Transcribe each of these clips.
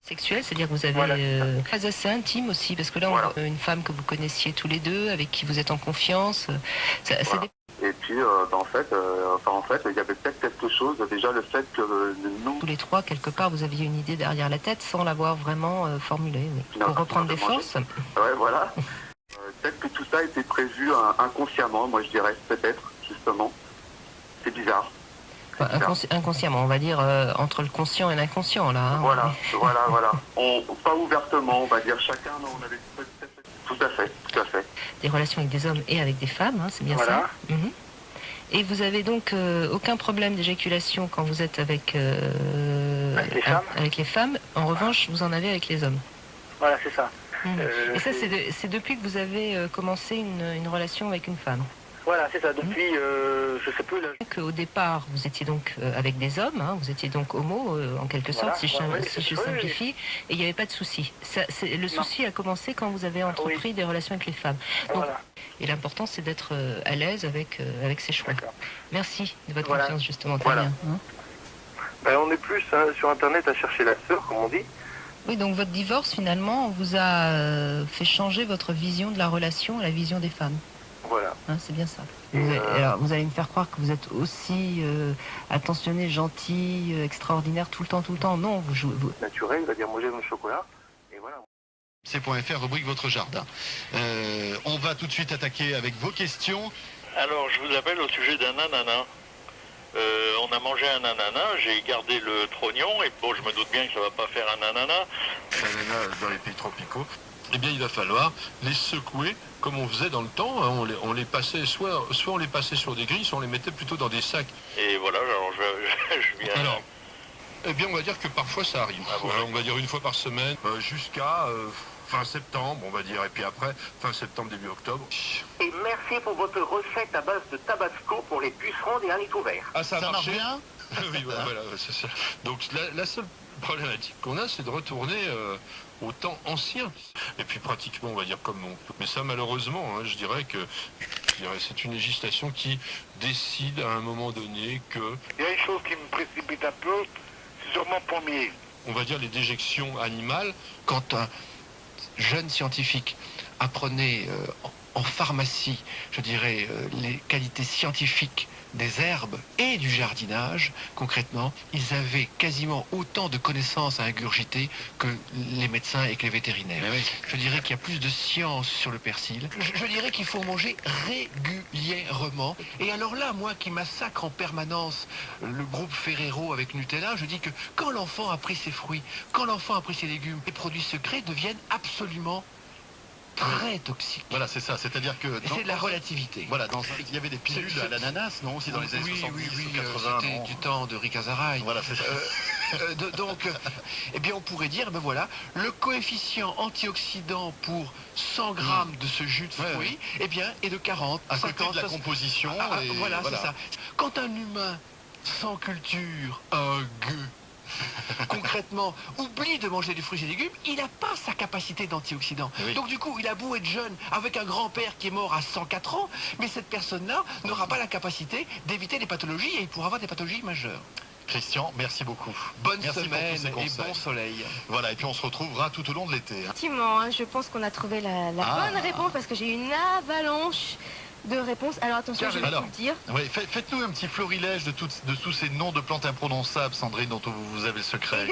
Sexuel, c'est-à-dire que vous avez Voilà. pas assez intime aussi, parce que là, on Voilà. voit une femme que vous connaissiez tous les deux, avec qui vous êtes en confiance. Voilà. Et puis, en fait, il y avait peut-être quelque chose, déjà le fait que nous... Tous les trois, quelque part, vous aviez une idée derrière la tête, sans l'avoir vraiment formulée. Oui. Pour reprendre des forces. Ouais, voilà. Peut-être que tout ça a été prévu inconsciemment, moi je dirais, peut-être, justement. C'est bizarre. Inconsciemment, on va dire, entre le conscient et l'inconscient, là. Hein. Voilà. Pas ouvertement, on va dire, chacun, on avait peut-être... Tout à fait. Des relations avec des hommes et avec des femmes, hein, c'est bien ça. Et vous avez donc aucun problème d'éjaculation quand vous êtes avec les femmes. En revanche, vous en avez avec les hommes. Voilà, c'est ça. Et ça, c'est depuis que vous avez commencé une relation avec une femme. Voilà, c'est ça. Depuis, je sais plus... Au départ, vous étiez donc avec des hommes, hein, vous étiez donc homo, en quelque sorte, si je simplifie, et il n'y avait pas de souci. Le souci a commencé quand vous avez entrepris des relations avec les femmes. Donc, et l'important, c'est d'être à l'aise avec ses choix. Merci de votre confiance, justement, Tania. On est plus sur Internet à chercher la sœur, comme on dit. Oui, donc votre divorce, finalement, vous a fait changer votre vision de la relation et la vision des femmes. Voilà. Hein, c'est bien ça. Alors, vous allez me faire croire que vous êtes aussi attentionné, gentil, extraordinaire tout le temps. Non, vous jouez... Naturel, il va dire manger mon chocolat. Et voilà. C.fr, rubrique Votre Jardin. On va tout de suite attaquer avec vos questions. Alors, je vous appelle au sujet d'un ananas. On a mangé un ananas, j'ai gardé le trognon, et bon, je me doute bien que ça va pas faire un ananas. L'ananas dans les pays tropicaux. Eh bien, il va falloir les secouer comme on faisait dans le temps. Hein. On les passait, soit on les passait sur des grilles, soit on les mettait plutôt dans des sacs. Et voilà, alors je viens... Alors, eh bien, on va dire que parfois ça arrive. Ah bon, on va dire une fois par semaine, jusqu'à fin septembre, on va dire. Et puis après, fin septembre, début octobre. Et merci pour votre recette à base de tabasco pour les pucerons des haricots verts. Ah, ça a marché bien. Oui, voilà, c'est ça. Donc la seule problématique qu'on a, c'est de retourner au temps ancien. Et puis pratiquement, on va dire comme on peut. Mais ça, malheureusement, hein, je dirais que c'est une législation qui décide à un moment donné que... Il y a une chose qui me précipite un peu, c'est sur mon pommier. On va dire les déjections animales. Quand un jeune scientifique apprenait en pharmacie, je dirais, les qualités scientifiques des herbes et du jardinage, concrètement, ils avaient quasiment autant de connaissances à ingurgiter que les médecins et que les vétérinaires. Oui. Je dirais qu'il y a plus de science sur le persil. Je dirais qu'il faut manger régulièrement. Et alors là, moi qui massacre en permanence le groupe Ferrero avec Nutella, je dis que quand l'enfant a pris ses fruits, quand l'enfant a pris ses légumes, les produits secrets deviennent absolument très toxique. Voilà, c'est ça. C'est-à-dire que... C'est de la relativité. Voilà, il y avait des pilules à l'ananas, non? Aussi dans les années 70 ou 80. C'était du temps de Rick Azaray. Voilà, c'est ça. Donc, eh bien, on pourrait dire, ben voilà, le coefficient antioxydant pour 100 grammes de ce jus de fruits, eh bien, est de 40, à 50, côté de la composition. Voilà, c'est ça. Quand un humain sans culture, un gueux, concrètement, oublie de manger des fruits et légumes, il n'a pas sa capacité d'antioxydant. Oui. Donc du coup, il a beau être jeune, avec un grand-père qui est mort à 104 ans, mais cette personne-là n'aura pas la capacité d'éviter les pathologies et il pourra avoir des pathologies majeures. Christian, merci beaucoup. Bonne Merci semaine pour tous ces et conseils. bon soleil. Voilà, et puis on se retrouvera tout au long de l'été. Hein. Effectivement, hein, je pense qu'on a trouvé la bonne réponse parce que j'ai eu une avalanche de réponses. Alors attention, je vais vous le dire. Oui, faites-nous un petit florilège de tous ces noms de plantes imprononçables, Sandrine, dont vous avez le secret.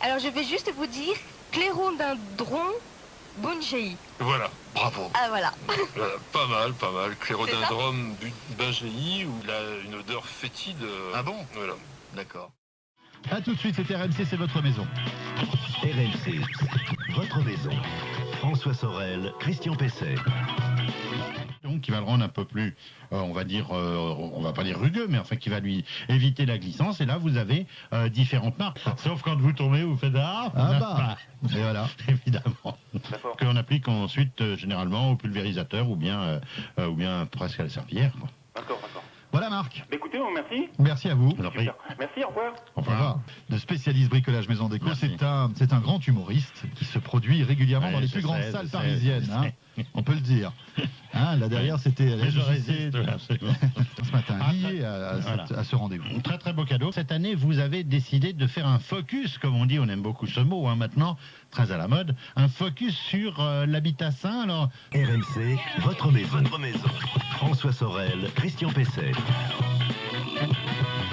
Alors je vais juste vous dire clérodendron bungei. Voilà, bravo. Ah voilà. Voilà, pas mal. Clérodendron bungei, où il a une odeur fétide. Ah bon? Voilà, d'accord. A tout de suite, c'est RMC, c'est votre maison. RMC, votre maison. François Sorel, Christian Pesset. Donc, qui va le rendre un peu plus, on va dire, on va pas dire rugueux, mais enfin qui va lui éviter la glissance. Et là, vous avez différentes marques. Sauf quand vous tournez, vous faites et voilà, évidemment. Qu'on applique ensuite généralement au pulvérisateur ou bien presque à la serpillière. Quoi. D'accord. Voilà Marc. Écoutez, merci. Merci à vous. Merci, au revoir. Enfin, de spécialiste bricolage maison déco, c'est un grand humoriste qui se produit régulièrement dans les plus grandes salles parisiennes. Hein, on peut le dire. Ah, là derrière, c'était la Je résiste, ce matin, lié à ce rendez-vous. Très très beau cadeau. Cette année, vous avez décidé de faire un focus, comme on dit, on aime beaucoup ce mot maintenant, très à la mode, un focus sur l'habitat sain. Alors, RMC, votre maison. François Sorel, Christian Pesset.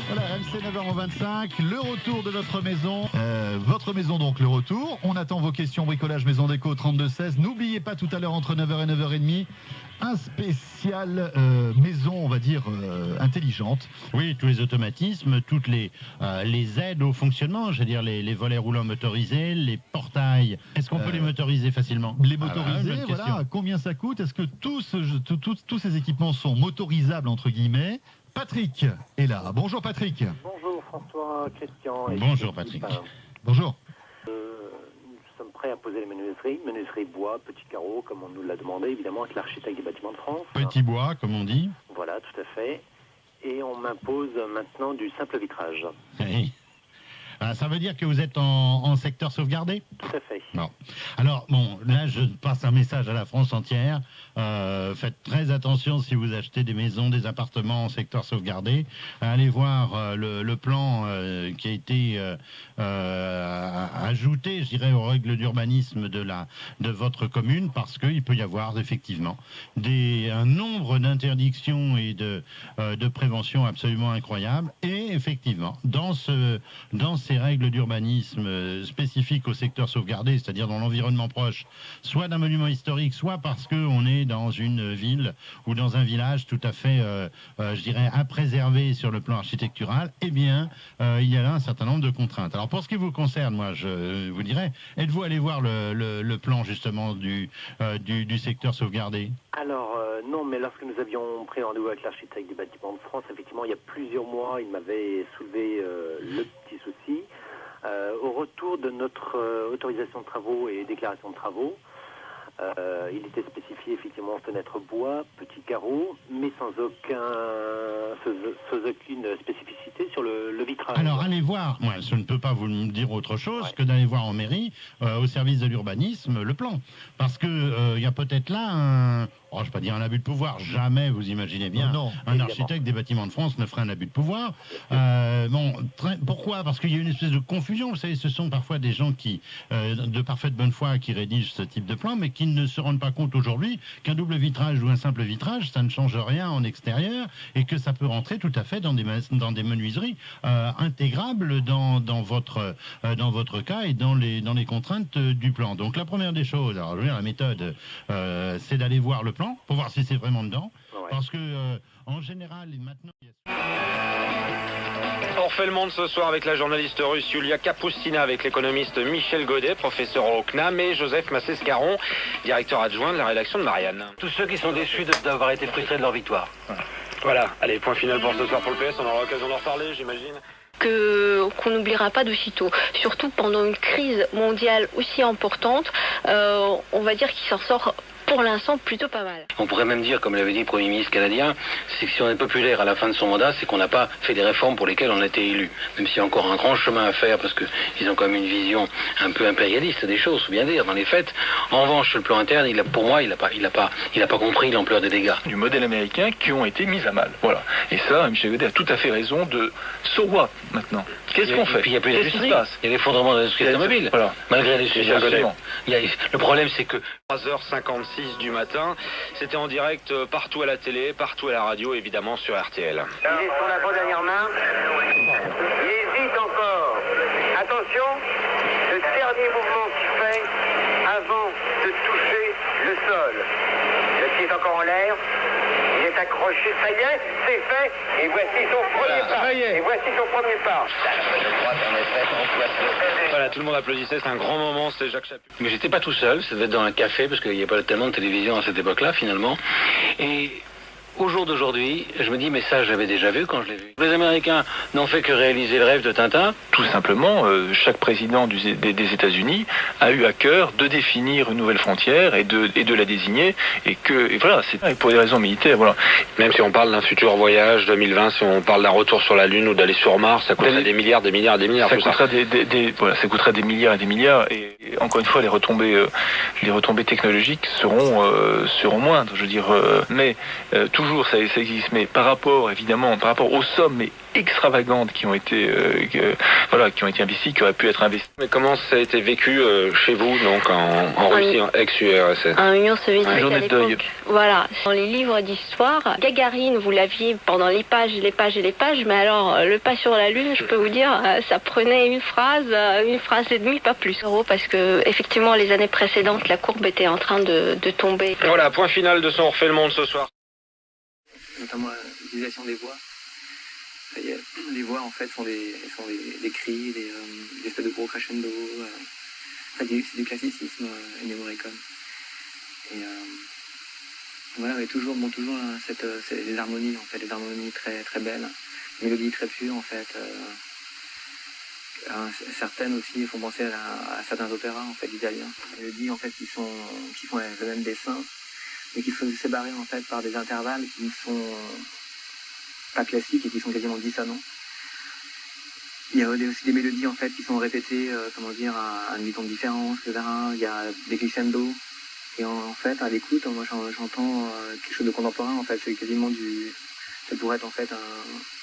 Voilà, RMC 9h25, le retour de notre maison. Votre maison donc, le retour. On attend vos questions bricolage maison déco 3216. N'oubliez pas tout à l'heure entre 9h et 9h30, un spécial maison, on va dire, intelligente. oui, tous les automatismes, toutes les aides au fonctionnement, je veux dire les volets roulants motorisés, les portails. Est-ce qu'on peut les motoriser facilement? Les motoriser, bonne question. voilà, combien ça coûte? Est-ce que tous ces équipements sont motorisables, entre guillemets? Patrick est là. Bonjour Patrick. Bonjour François, Christian. Bonjour Patrick. Bonjour. Nous sommes prêts à poser les menuiseries bois, petits carreaux, comme on nous l'a demandé, évidemment, avec l'architecte des bâtiments de France. Petit bois, comme on dit. Voilà, tout à fait. Et on m'impose maintenant du simple vitrage. Oui. Ça veut dire que vous êtes en secteur sauvegardé? Tout à fait. Non. Alors, bon, là, je passe un message à la France entière. Faites très attention si vous achetez des maisons, des appartements en secteur sauvegardé. Allez voir le plan qui a été ajouté, je dirais, aux règles d'urbanisme de votre commune, parce qu'il peut y avoir effectivement un nombre d'interdictions et de prévention absolument incroyable. Et effectivement, dans ces règles d'urbanisme spécifiques au secteur sauvegardé, c'est-à-dire dans l'environnement proche, soit d'un monument historique, soit parce qu'on est dans une ville ou dans un village tout à fait, je dirais, à préserver sur le plan architectural, eh bien, il y a là un certain nombre de contraintes. Alors, pour ce qui vous concerne, moi, je vous dirais, êtes-vous allé voir le plan, justement, du secteur sauvegardé? Alors, non, mais lorsque nous avions pris rendez-vous avec l'architecte des bâtiments de France, effectivement, il y a plusieurs mois, il m'avait soulevé le petit souci. Au retour de notre autorisation de travaux et déclaration de travaux, il était spécifié effectivement fenêtre bois, petits carreaux, mais sans aucune spécificité sur le vitrage. Alors allez voir, moi je ne peux pas vous dire autre chose que d'aller voir en mairie, au service de l'urbanisme, le plan. Parce que il y a peut-être là je ne vais pas dire un abus de pouvoir, jamais, vous imaginez bien, un architecte des bâtiments de France ne ferait un abus de pouvoir. Pourquoi? Parce qu'il y a une espèce de confusion. Vous savez, ce sont parfois des gens qui, de parfaite bonne foi, qui rédigent ce type de plan, mais qui ne se rendent pas compte aujourd'hui qu'un double vitrage ou un simple vitrage, ça ne change rien en extérieur, et que ça peut rentrer tout à fait dans des menuiseries intégrables dans votre cas et dans les contraintes du plan. Donc la première des choses, alors je veux dire, la méthode, c'est d'aller voir le plan pour voir si c'est vraiment dedans, parce que en général maintenant on refait le monde ce soir avec la journaliste russe Yulia Kapustina, avec l'économiste Michel Godet, professeur au CNAM, et Joseph Massescaron, directeur adjoint de la rédaction de Marianne. Tous ceux qui sont déçus d'avoir été frustrés de leur victoire. Voilà, allez, point final pour ce soir pour le PS, on aura l'occasion d'en reparler, j'imagine. Qu'on n'oubliera pas d'aussitôt. Surtout pendant une crise mondiale aussi importante, on va dire qu'il s'en sort pour l'instant plutôt pas mal. On pourrait même dire, comme l'avait dit le Premier ministre canadien, c'est que si on est populaire à la fin de son mandat, c'est qu'on n'a pas fait des réformes pour lesquelles on a été élu. Même s'il y a encore un grand chemin à faire, parce qu'ils ont quand même une vision un peu impérialiste des choses, faut bien dire, dans les faits. En revanche, sur le plan interne, pour moi, il n'a pas compris l'ampleur des dégâts. Du modèle américain qui ont été mis à mal. Voilà. Et ça, Michel Godet a tout à fait raison de so what maintenant. Qu'est-ce qu'on fait? Il y a plus d'industrie. Il y a l'effondrement de l'industrie automobile. Voilà. Malgré les suggestions. Le problème, c'est que 3h56 du matin, c'était en direct partout à la télé, partout à la radio, évidemment sur RTL. Il est sur l'avant-dernière main. Il hésite encore. Attention, le dernier mouvement qu'il fait avant de toucher le sol. Le pied est encore en l'air. Il est accroché, ça y est, c'est fait. Et voici son premier pas. Et voici son premier pas. Voilà, tout le monde applaudissait, c'est un grand moment, c'est Jacques Chaput. Mais j'étais pas tout seul, ça devait être dans un café, parce qu'il n'y a pas tellement de télévision à cette époque-là, finalement. Et Au jour d'aujourd'hui, je me dis, mais ça, j'avais déjà vu quand je l'ai vu. Les Américains n'ont fait que réaliser le rêve de Tintin. Tout simplement, chaque président des États-Unis a eu à cœur de définir une nouvelle frontière et de la désigner. Et voilà, c'est pour des raisons militaires. Voilà. Même si on parle d'un futur voyage 2020, si on parle d'un retour sur la Lune ou d'aller sur Mars, ça coûterait des milliards, des milliards, des milliards. Ça coûterait des milliards et des milliards. Et encore une fois, les retombées technologiques seront moindres. Je veux dire, mais toujours ça existe. Mais par rapport aux sommes mais extravagantes qui ont été investies, qui auraient pu être investies. Mais comment ça a été vécu chez vous, donc en Russie, en ex-URSS? En Union soviétique journée à de deuil. l'époque. Voilà. Dans les livres d'histoire, Gagarine, vous l'aviez pendant les pages et les pages et les pages, mais alors le pas sur la Lune, je peux vous dire, ça prenait une phrase et demie, pas plus. Parce que effectivement, les années précédentes, la courbe était en train de tomber. Et voilà, point final de son On refait le monde ce soir. Notamment l'utilisation des voix. Les voix en fait sont des cris, des espèces de gros crescendo. C'est du classicisme Ennio Morricone. Et voilà, mais toujours les harmonies en fait, des harmonies très très belles, mélodies très pures en fait. Certaines aussi font penser à certains opéras en fait italiens. Des mélodies en fait qui font le même dessin, mais qui sont séparés en fait par des intervalles qui ne sont pas classiques et qui sont quasiment dissonants. Il y a aussi des mélodies en fait qui sont répétées, à un demi-ton de différence, etc. Il y a des crescendo. Et en fait, à l'écoute, moi j'entends quelque chose de contemporain en fait. C'est quasiment ça pourrait être en fait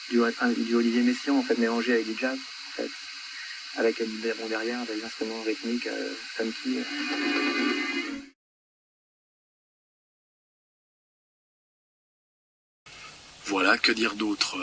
du Olivier Messiaen en fait mélangé avec du jazz en fait, avec derrière des instruments rythmiques funky. Voilà, que dire d'autre